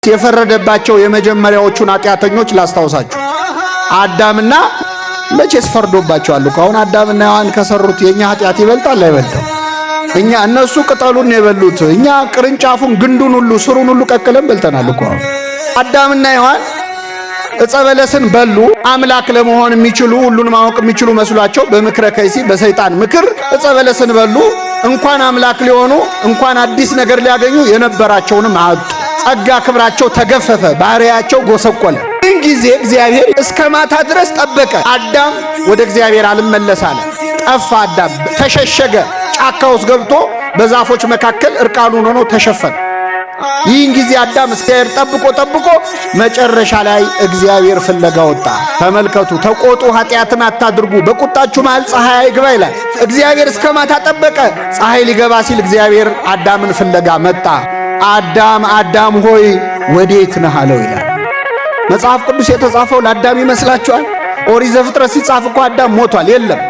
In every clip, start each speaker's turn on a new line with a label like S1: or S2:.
S1: የፈረደባቸው የመጀመሪያዎቹን ኃጢአተኞች ላስታውሳችሁ። አዳምና መቼስ ፈርዶባቸዋል እኮ። አሁን አዳምና ሔዋን ከሰሩት የኛ ኃጢአት ይበልጣል አይበልጥም? እነሱ ቅጠሉን የበሉት፣ እኛ ቅርንጫፉን፣ ግንዱን ሁሉ ስሩን ሁሉ ቀቅለን በልተናል እኮ። አዳምና ሔዋን ዕፀ በለስን በሉ። አምላክ ለመሆን የሚችሉ ሁሉን ማወቅ የሚችሉ መስሏቸው በምክረ ከይሲ በሰይጣን ምክር ዕፀ በለስን በሉ። እንኳን አምላክ ሊሆኑ እንኳን አዲስ ነገር ሊያገኙ የነበራቸውንም አጡ። ጸጋ ክብራቸው ተገፈፈ፣ ባህሪያቸው ጎሰቆለ። ይህን ጊዜ እግዚአብሔር እስከ ማታ ድረስ ጠበቀ። አዳም ወደ እግዚአብሔር አልመለስ አለ። ጠፋ። አዳም ተሸሸገ። ጫካ ውስጥ ገብቶ በዛፎች መካከል እርቃኑን ሆኖ ተሸፈነ። ይህን ጊዜ አዳም እግዚአብሔር ጠብቆ መጨረሻ ላይ እግዚአብሔር ፍለጋ ወጣ። ተመልከቱ፣ ተቆጡ፣ ኃጢአትን አታድርጉ፣ በቁጣችሁ መሃል ፀሐይ አይግባ ይላል። እግዚአብሔር እስከ ማታ ጠበቀ። ፀሐይ ሊገባ ሲል እግዚአብሔር አዳምን ፍለጋ መጣ። አዳም ሆይ ወዴት ነህ አለው ይላል። መጽሐፍ ቅዱስ የተጻፈው ለአዳም ይመስላችኋል? ኦሪት ዘፍጥረት ሲጻፍ እኮ አዳም ሞቷል። የለም።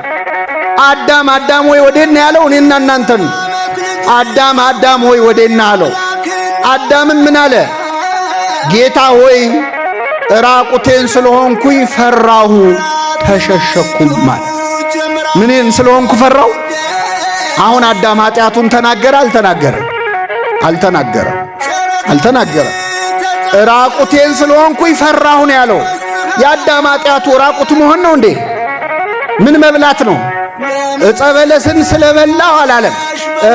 S1: አዳም ሆይ ወዴት ነህ ያለው እኔና እናንተን። አዳም ሆይ ወዴት ነህ አለው። አዳምን ምን አለ? ጌታ ሆይ ራቁቴን ስለሆንኩኝ ፈራሁ ተሸሸኩም ማለት። ምንን ስለሆንኩ ፈራው? አሁን አዳም ኃጢአቱን ተናገረ አልተናገረም? አልተናገረም። ራቁቴን ስለሆንኩኝ ፈራሁ ነው ያለው። የአዳም ኃጢአቱ ራቁት መሆን ነው እንዴ? ምን መብላት ነው? ዕፀ በለስን ስለበላው አላለም።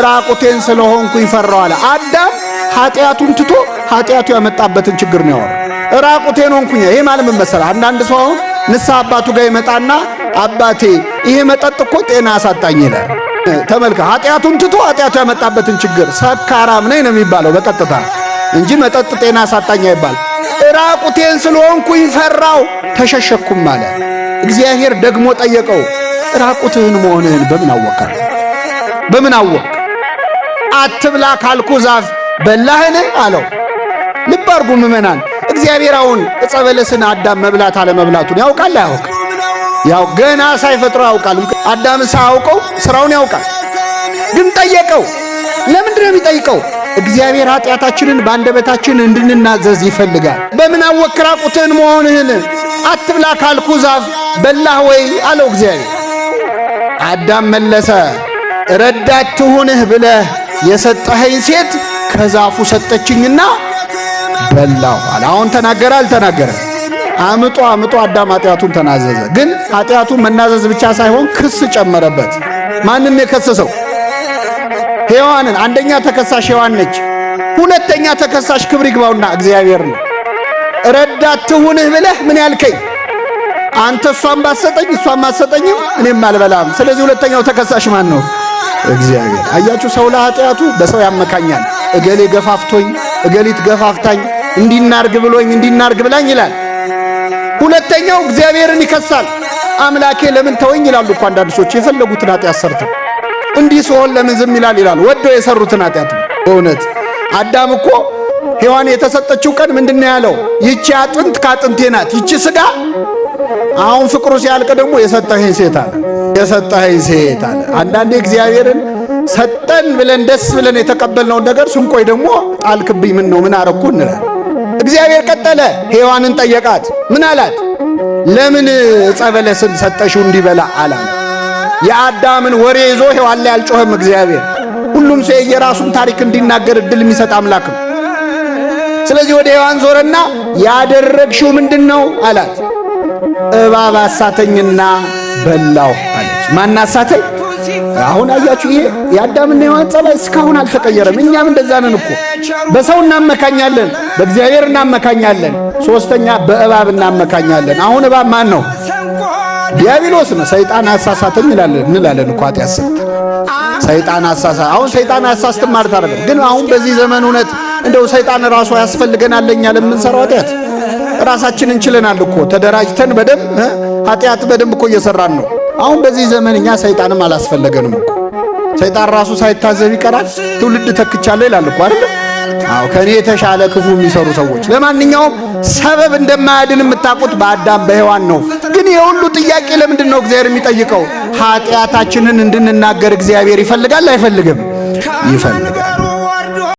S1: ራቁቴን ስለሆንኩኝ ፈራሁ አለ። አዳም ኃጢአቱን ትቶ ኃጢአቱ ያመጣበትን ችግር ነው ያወራው። ራቁቴን ሆንኩኝ። ይሄ ማለት ምን መሰለህ? አንዳንድ ሰው አሁን ንስሐ አባቱ ጋር ይመጣና አባቴ ይሄ መጠጥ እኮ ጤና አሳጣኝ ይላል። ተመልከ፣ ኃጢአቱን ትቶ ኃጢአቱ ያመጣበትን ችግር ሰካራም ነኝ ነው የሚባለው በቀጥታ እንጂ መጠጥ ጤና አሳጣኝ አይባል። ራቁቴን ስለሆንኩኝ ፈራው ተሸሸኩም አለ። እግዚአብሔር ደግሞ ጠየቀው፣ ራቁትህን መሆንህን በምን አወቅ? አትብላ ካልኩ ዛፍ በላህን አለው። ልብ አድርጉ ምእመናን፣ እግዚአብሔር አሁን ዕፀ በለስን አዳም መብላት አለመብላቱን ያውቃል አያውቅ? ያው ገና ሳይፈጥረው ያውቃል። አዳም ሳያውቀው ስራውን ያውቃል። ግን ጠየቀው። ለምንድን ነው የሚጠይቀው? እግዚአብሔር ኃጢአታችንን በአንደበታችን እንድንናዘዝ ይፈልጋል። በምን አወቅ ራቁትህን መሆንህን? አትብላ ካልኩ ዛፍ በላህ ወይ አለው እግዚአብሔር። አዳም መለሰ፣ ረዳት ትሁንህ ብለህ የሰጠኸኝ ሴት ከዛፉ ሰጠችኝና በላሁ አለ። አሁን ተናገረ አልተናገረ? አምጦ አዳም ኃጢአቱን ተናዘዘ። ግን ኃጢአቱን መናዘዝ ብቻ ሳይሆን ክስ ጨመረበት። ማንን የከሰሰው? ሔዋንን። አንደኛ ተከሳሽ ሔዋን ነች። ሁለተኛ ተከሳሽ ክብር ይግባውና እግዚአብሔር ነው። ረዳት ትሁንህ ብለህ ምን ያልከኝ አንተ? እሷን ባሰጠኝ እሷን ባሰጠኝም እኔም አልበላም። ስለዚህ ሁለተኛው ተከሳሽ ማን ነው? እግዚአብሔር። አያችሁ፣ ሰው ለኃጢአቱ በሰው ያመካኛል። እገሌ ገፋፍቶኝ፣ እገሊት ገፋፍታኝ፣ እንዲናርግ ብሎኝ፣ እንዲናርግ ብላኝ ይላል። ሁለተኛው እግዚአብሔርን ይከሳል። አምላኬ ለምን ተወኝ ይላሉ እኮ አንዳንድ ሰዎች የፈለጉትን ኃጢአት ሰርተው። እንዲህ ሲሆን ለምን ዝም ይላል? ወደው የሰሩትን ኃጢአት። በእውነት አዳም እኮ ሔዋን የተሰጠችው ቀን ምንድነው ያለው? ይቺ አጥንት ከአጥንቴ ናት፣ ይቺ ሥጋ። አሁን ፍቅሩ ሲያልቅ ደግሞ የሰጠኸኝ ሴት አለ። አንዳንዴ እግዚአብሔርን ሰጠን ብለን ደስ ብለን የተቀበልነውን ነገር ስንቆይ ደግሞ ጣልክብኝ፣ ምን አረኩ እንላለን። እግዚአብሔር ቀጠለ። ሔዋንን ጠየቃት። ምን አላት? ለምን ዕፀ በለስን ሰጠሽው እንዲበላ አላት። የአዳምን ወሬ ይዞ ሔዋን ላይ አልጮኸም እግዚአብሔር። ሁሉም ሰው የራሱን ታሪክ እንዲናገር እድል የሚሰጥ አምላክ ነው። ስለዚህ ወደ ሔዋን ዞረና ያደረግሽው ምንድነው አላት። እባብ አሳተኝና በላው አለች። ማን አሳተኝ? አሁን አያችሁ፣ ይሄ የአዳምና ሔዋን ጸባይ እስካሁን አልተቀየረም። እኛም እንደዛ ነን እኮ። በሰው እናመካኛለን፣ በእግዚአብሔር እናመካኛለን፣ ሶስተኛ በእባብ እናመካኛለን። አሁን እባብ ማን ነው? ዲያብሎስ ነው። ሰይጣን አሳሳተኝ እንላለን እኮ ኃጢአት ሰርተ ሰይጣን አሳሳ። አሁን ሰይጣን አሳስተም ማለት አይደለም፣ ግን አሁን በዚህ ዘመን እውነት እንደው ሰይጣን ራሱ ያስፈልገናል ለኛ ለምንሰራው ኃጢአት? ራሳችንን እንችለናል እኮ ተደራጅተን በደንብ ኃጢአት በደንብ እኮ እየሰራን ነው። አሁን በዚህ ዘመን እኛ ሰይጣንም አላስፈለገንም እኮ። ሰይጣን ራሱ ሳይታዘብ ይቀራል። ትውልድ ተክቻለሁ ይላል እኮ አይደል? አዎ፣ ከኔ የተሻለ ክፉ የሚሰሩ ሰዎች። ለማንኛውም ሰበብ እንደማያድን የምታውቁት በአዳም በሔዋን ነው። ግን የሁሉ ጥያቄ ለምንድን ነው እግዚአብሔር የሚጠይቀው? ኃጢአታችንን እንድንናገር እግዚአብሔር ይፈልጋል አይፈልግም? ይፈልጋል።